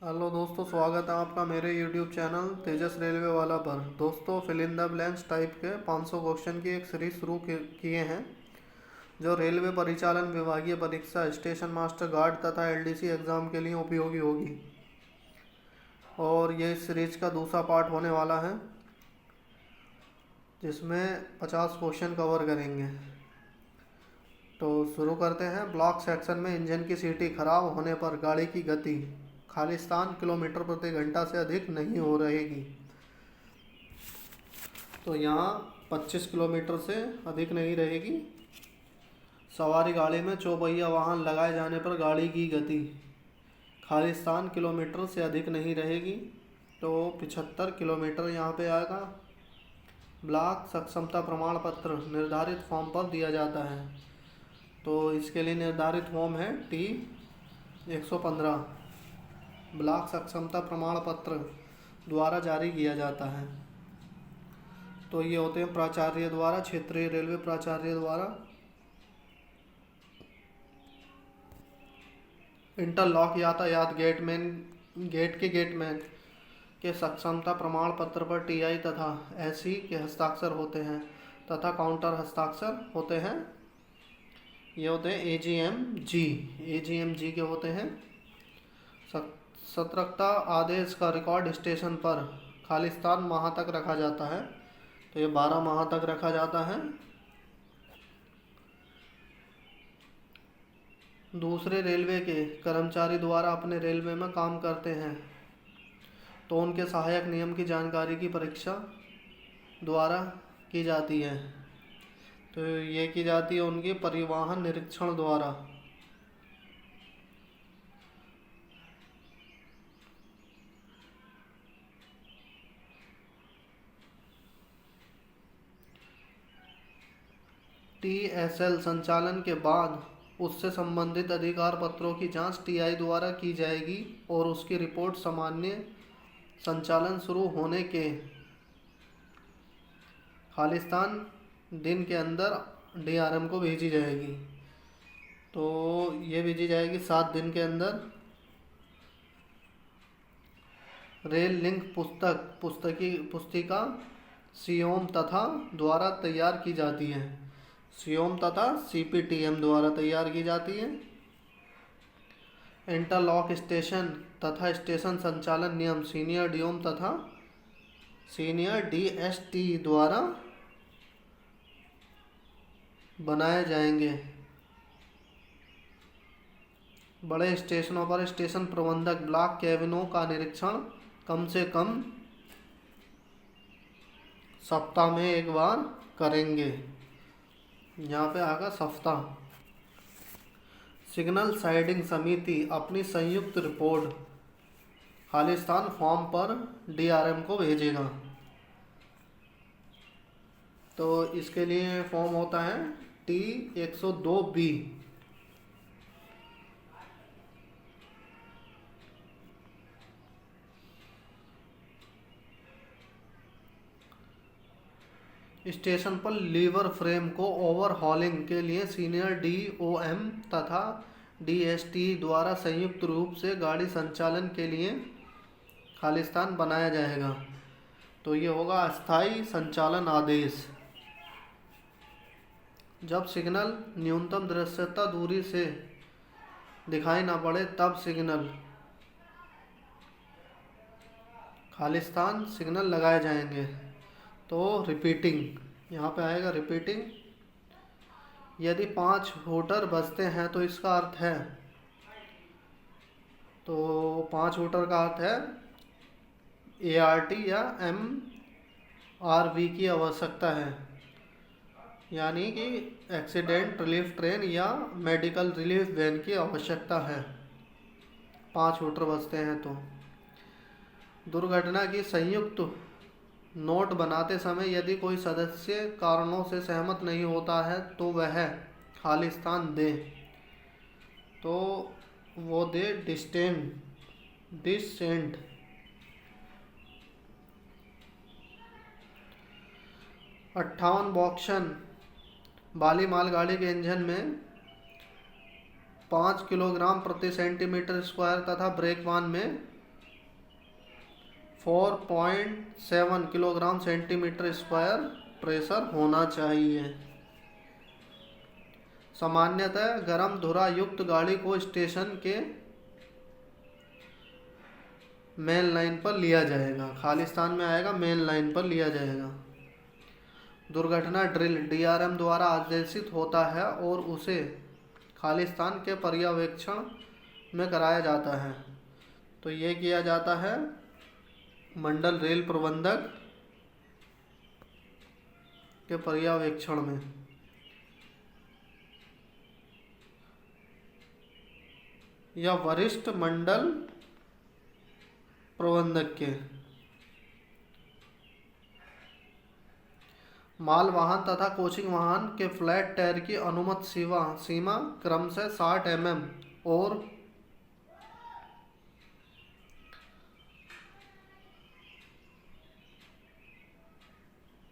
Hello दोस्तों, स्वागत है आपका मेरे YouTube चैनल तेजस रेलवे वाला पर। दोस्तों, fill in the blanks type के 500 क्वेश्चन की एक सीरीज शुरू किए हैं जो रेलवे परिचालन विभागीय परीक्षा, स्टेशन मास्टर गार्ड तथा LDC एग्ज़ाम के लिए उपयोगी होगी। और ये इस सीरीज का दूसरा पार्ट होने वाला है जिसमें 50 क्वेश्चन कवर करेंगे। तो शुरू करते हैं। ब्लॉक सेक्शन में इंजन की सीटी खराब होने पर गाड़ी की गति खालिस्तान किलोमीटर प्रति घंटा से अधिक नहीं हो रहेगी। तो यहाँ 25 किलोमीटर से अधिक नहीं रहेगी। सवारी गाड़ी में चौपहिया वाहन लगाए जाने पर गाड़ी की गति खालिस्तान किलोमीटर से अधिक नहीं रहेगी। तो 75 किलोमीटर यहाँ पे आएगा। ब्लॉक सक्षमता प्रमाण पत्र निर्धारित फॉर्म पर दिया जाता है। तो इसके लिए निर्धारित फॉर्म है T-115। ब्लॉक सक्षमता प्रमाण पत्र द्वारा जारी किया जाता है। तो ये होते हैं प्राचार्य द्वारा, क्षेत्रीय रेलवे प्राचार्य द्वारा। इंटरलॉक यातायात गेटमैन के सक्षमता प्रमाण पत्र पर TI तथा SE के हस्ताक्षर होते हैं तथा काउंटर हस्ताक्षर होते हैं। ये होते हैं AGM-G के होते हैं। सतर्कता आदेश का रिकॉर्ड स्टेशन पर खालिस्तान माह तक रखा जाता है। तो ये 12 माह तक रखा जाता है। दूसरे रेलवे के कर्मचारी द्वारा अपने रेलवे में काम करते हैं तो उनके सहायक नियम की जानकारी की परीक्षा द्वारा की जाती है। तो ये की जाती है उनके परिवहन निरीक्षण द्वारा। TSL संचालन के बाद उससे संबंधित अधिकार पत्रों की जांच TI द्वारा की जाएगी और उसकी रिपोर्ट सामान्य संचालन शुरू होने के खालिस्तान दिन के अंदर DRM को भेजी जाएगी। तो ये भेजी जाएगी 7 दिन के अंदर। रेल लिंक पुस्तिका सियोम तथा द्वारा तैयार की जाती है। सियोम तथा CPTM द्वारा तैयार की जाती है। इंटरलॉक स्टेशन तथा स्टेशन संचालन नियम सीनियर DOM तथा सीनियर DST द्वारा बनाए जाएंगे। बड़े स्टेशनों पर स्टेशन प्रबंधक ब्लॉक कैबिनों का निरीक्षण कम से कम सप्ताह में एक बार करेंगे। यहाँ पे आगा सप्ताह। सिग्नल साइडिंग समिति अपनी संयुक्त रिपोर्ट खालिस्तान फॉर्म पर DRM को भेजेगा। तो इसके लिए फॉर्म होता है T-102B। स्टेशन पर लीवर फ्रेम को ओवरहॉलिंग के लिए सीनियर DOM तथा DST द्वारा संयुक्त रूप से गाड़ी संचालन के लिए खालिस्तान बनाया जाएगा। तो ये होगा अस्थायी संचालन आदेश। जब सिग्नल न्यूनतम दृश्यता दूरी से दिखाई ना पड़े तब सिग्नल खालिस्तान सिग्नल लगाए जाएंगे। तो रिपीटिंग यहाँ पे आएगा। रिपीटिंग यदि 5 हूटर बजते हैं तो इसका अर्थ है, तो 5 हूटर का अर्थ है ART या MRV की आवश्यकता है, यानी कि एक्सीडेंट रिलीफ ट्रेन या मेडिकल रिलीफ वैन की आवश्यकता है। 5 हूटर बजते हैं तो। दुर्घटना की संयुक्त नोट बनाते समय यदि कोई सदस्य कारणों से सहमत नहीं होता है तो वह खालिस्तान दे। तो वो दे डिसेंट। अट्ठावन बॉक्सन वाली मालगाड़ी के इंजन में 5 किलोग्राम प्रति सेंटीमीटर स्क्वायर तथा ब्रेक वाहन में 4.7 किलोग्राम सेंटीमीटर स्क्वायर प्रेशर होना चाहिए। सामान्यतः गर्म धुरा युक्त गाड़ी को स्टेशन के मेन लाइन पर लिया जाएगा। खालिस्तान में आएगा, मेन लाइन पर लिया जाएगा। दुर्घटना ड्रिल डीआरएम द्वारा आदेशित होता है और उसे खालिस्तान के पर्यवेक्षण में कराया जाता है। तो ये किया जाता है मंडल रेल प्रबंधक के पर्यवेक्षण में। या वरिष्ठ मंडल प्रबंधक के। माल वाहन तथा कोचिंग वाहन के फ्लैट टायर की अनुमत सीमा क्रमशः 60 mm और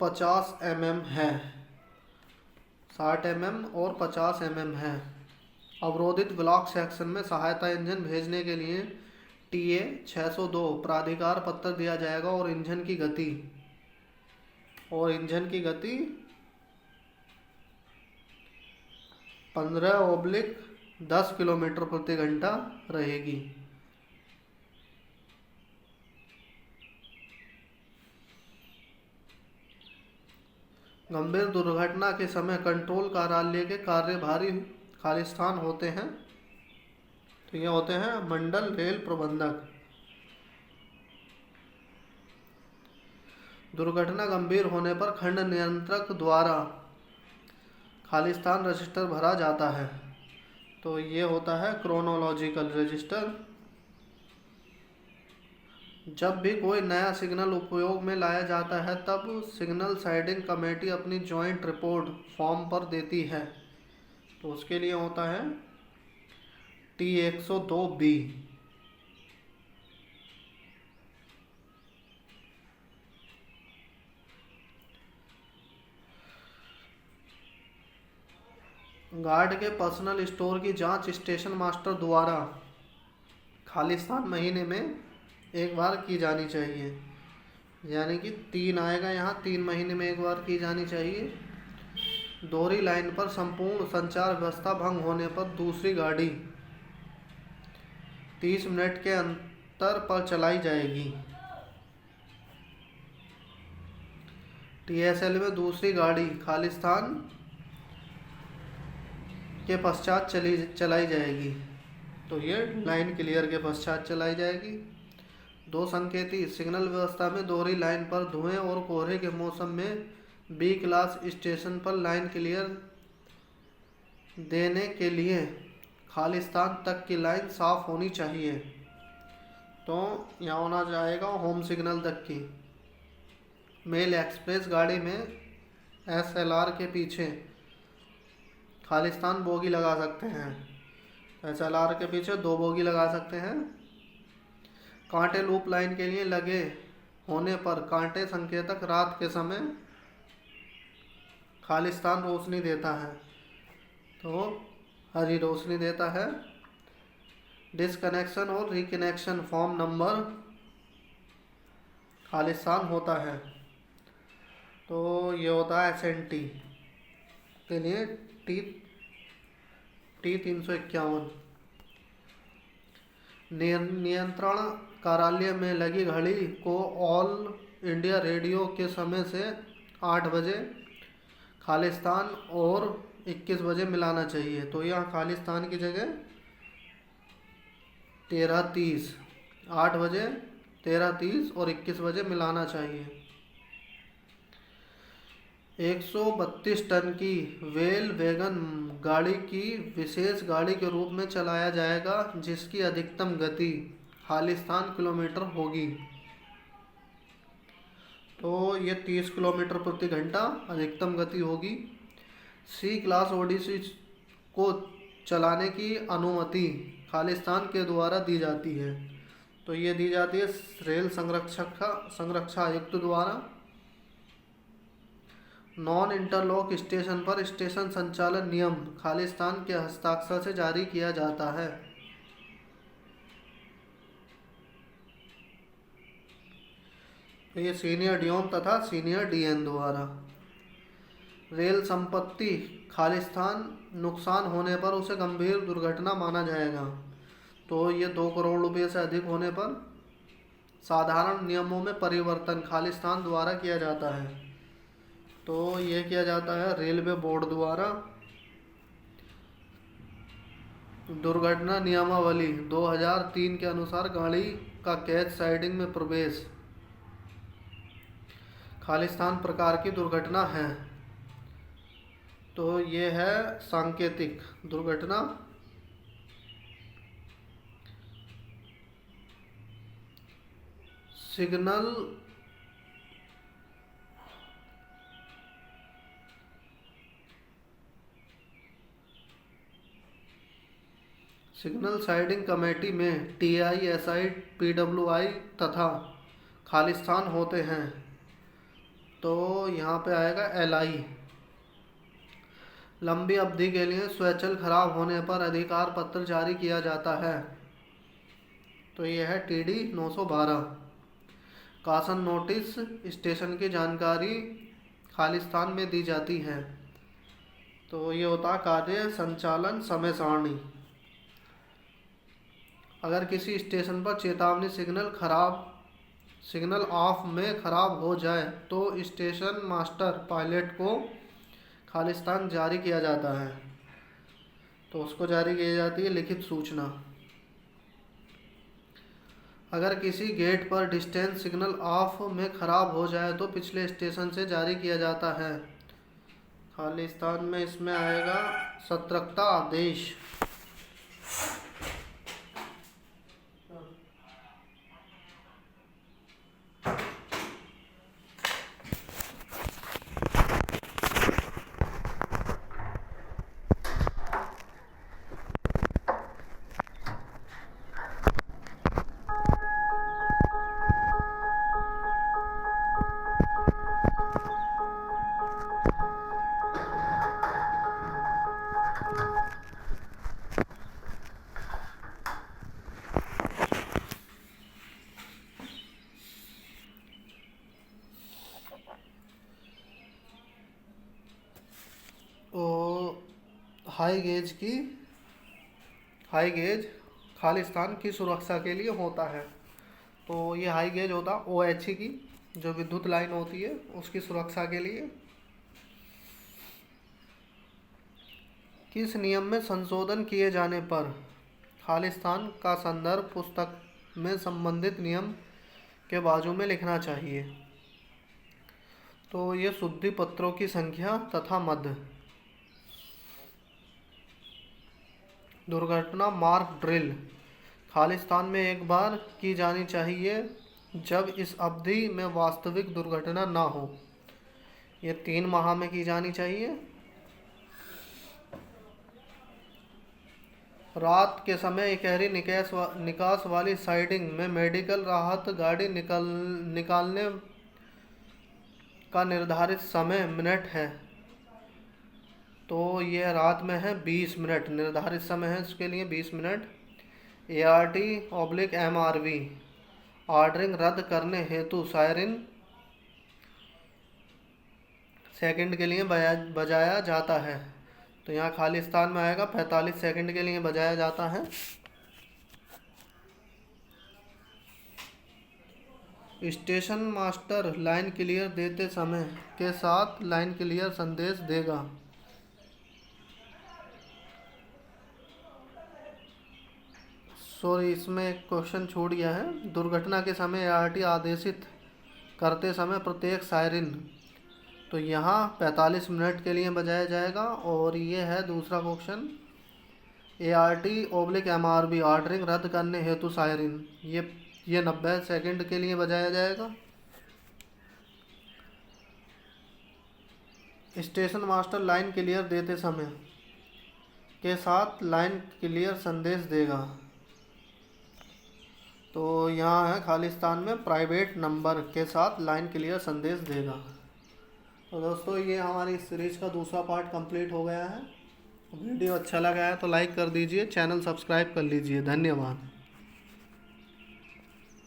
50 mm है। 60 mm और 50 mm है। अवरोधित ब्लॉक सेक्शन में सहायता इंजन भेजने के लिए TA 602 प्राधिकार पत्र दिया जाएगा और इंजन की गति 15/10 किलोमीटर प्रति घंटा रहेगी। गंभीर दुर्घटना के समय कंट्रोल कार्यालय के कार्यभारी खालिस्तान होते हैं। तो ये होते हैं मंडल रेल प्रबंधक। दुर्घटना गंभीर होने पर खंड नियंत्रक द्वारा खालिस्तान रजिस्टर भरा जाता है। तो ये होता है क्रोनोलॉजिकल रजिस्टर। जब भी कोई नया सिग्नल उपयोग में लाया जाता है तब सिग्नल साइडिंग कमेटी अपनी जॉइंट रिपोर्ट फॉर्म पर देती है। तो उसके लिए होता है T102B। गार्ड के पर्सनल स्टोर की जांच स्टेशन मास्टर द्वारा खालिस्तान महीने में एक बार की जानी चाहिए। यानी कि 3 आएगा यहाँ, 3 महीने में एक बार की जानी चाहिए। दोहरी लाइन पर संपूर्ण संचार व्यवस्था भंग होने पर दूसरी गाड़ी 30 मिनट के अंतर पर चलाई जाएगी। TSL में दूसरी गाड़ी खालिस्तान के पश्चात चलाई जाएगी। तो ये लाइन क्लियर के पश्चात चलाई जाएगी। 2 संकेती सिग्नल व्यवस्था में दोहरी लाइन पर धुएं और कोहरे के मौसम में B क्लास स्टेशन पर लाइन क्लियर देने के लिए खालिस्तान तक की लाइन साफ होनी चाहिए। तो यहाँ होना जाएगा होम सिग्नल तक की। मेल एक्सप्रेस गाड़ी में SLR के पीछे खालिस्तान बोगी लगा सकते हैं। SLR के पीछे 2 बोगी लगा सकते हैं। कांटे लूप लाइन के लिए लगे होने पर कांटे संकेतक रात के समय खालिस्तान रोशनी देता है। तो हरी रोशनी देता है। डिसकनेक्शन और रिकनेक्शन फॉर्म नंबर खालिस्तान होता है। तो ये होता है SNT के लिए T351। नियंत्रण कार्यालय में लगी घड़ी को ऑल इंडिया रेडियो के समय से 8 बजे खालिस्तान और 21 बजे मिलाना चाहिए। तो यहाँ खालिस्तान की जगह 13:30, 8 बजे 13:30 और 21 बजे मिलाना चाहिए। 132 टन की वेल वैगन गाड़ी की विशेष गाड़ी के रूप में चलाया जाएगा जिसकी अधिकतम गति खालिस्तान किलोमीटर होगी। तो ये 30 किलोमीटर प्रति घंटा अधिकतम गति होगी। C क्लास ओडिसी को चलाने की अनुमति खालिस्तान के द्वारा दी जाती है। तो ये दी जाती है रेल संरक्षा आयुक्त द्वारा। नॉन इंटरलॉक स्टेशन पर स्टेशन संचालन नियम खालिस्तान के हस्ताक्षर से जारी किया जाता है। तो ये सीनियर डीओन तथा सीनियर डीएन द्वारा। रेल संपत्ति खालिस्तान नुकसान होने पर उसे गंभीर दुर्घटना माना जाएगा। तो ये 2 करोड़ रुपये से अधिक होने पर साधारण नियमों में परिवर्तन खालिस्तान द्वारा किया जाता है। तो ये किया जाता है रेलवे बोर्ड द्वारा। दुर्घटना नियमावली 2003 के अनुसार गाड़ी का कैच साइडिंग में प्रवेश खालिस्तान प्रकार की दुर्घटना है। तो ये है सांकेतिक दुर्घटना। सिग्नल साइडिंग कमेटी में TISI, PWI तथा खालिस्तान होते हैं। तो यहाँ पे आएगा LI। लंबी अवधि के लिए स्वचालित खराब होने पर अधिकार पत्र जारी किया जाता है। तो यह है TD 912। कासन नोटिस स्टेशन की जानकारी खालिस्तान में दी जाती है। तो ये होता है कार्य संचालन समय सारणी। अगर किसी स्टेशन पर चेतावनी सिग्नल ऑफ में खराब हो जाए तो स्टेशन मास्टर पायलट को खालिस्तान जारी किया जाता है। तो उसको जारी की जाती है लिखित सूचना। अगर किसी गेट पर डिस्टेंस सिग्नल ऑफ में खराब हो जाए तो पिछले स्टेशन से जारी किया जाता है। खालिस्तान में इसमें आएगा सतर्कता आदेश। हाई गेज खालिस्तान की सुरक्षा के लिए होता है। तो ये हाई गेज होता OHE की जो विद्युत लाइन होती है उसकी सुरक्षा के लिए। किस नियम में संशोधन किए जाने पर खालिस्तान का संदर्भ पुस्तक में संबंधित नियम के बाजू में लिखना चाहिए। तो ये शुद्धि पत्रों की संख्या तथा मद। दुर्घटना मार्क ड्रिल खालिस्तान में एक बार की जानी चाहिए जब इस अवधि में वास्तविक दुर्घटना ना हो। ये 3 माह में की जानी चाहिए। रात के समय इकहरी निकास वाली साइडिंग में मेडिकल राहत गाड़ी निकालने का निर्धारित समय मिनट है। तो यह रात में है 20 मिनट निर्धारित समय है इसके लिए 20 मिनट। ART/MRV ऑर्डरिंग रद्द करने हेतु सायरन सेकंड के लिए बजाया जाता है। तो यहाँ खालिस्तान में आएगा 45 सेकंड के लिए बजाया जाता है। स्टेशन मास्टर लाइन क्लियर देते समय के साथ लाइन क्लियर संदेश देगा। सॉरी, इसमें एक क्वेश्चन छूट गया है। दुर्घटना के समय ART आदेशित करते समय प्रत्येक सायरन तो यहाँ 45 मिनट के लिए बजाया जाएगा। और ये है दूसरा क्वेश्चन ART/MRV ऑर्डरिंग रद्द करने हेतु सायरन ये 90 सेकंड के लिए बजाया जाएगा। स्टेशन मास्टर लाइन क्लियर देते समय के साथ लाइन क्लियर संदेश देगा। तो यहाँ है खालिस्तान में प्राइवेट नंबर के साथ लाइन क्लियर संदेश देगा। तो दोस्तों ये हमारी इस सीरीज का दूसरा पार्ट कंप्लीट हो गया है। वीडियो अच्छा लगा है तो लाइक कर दीजिए, चैनल सब्सक्राइब कर लीजिए। धन्यवाद।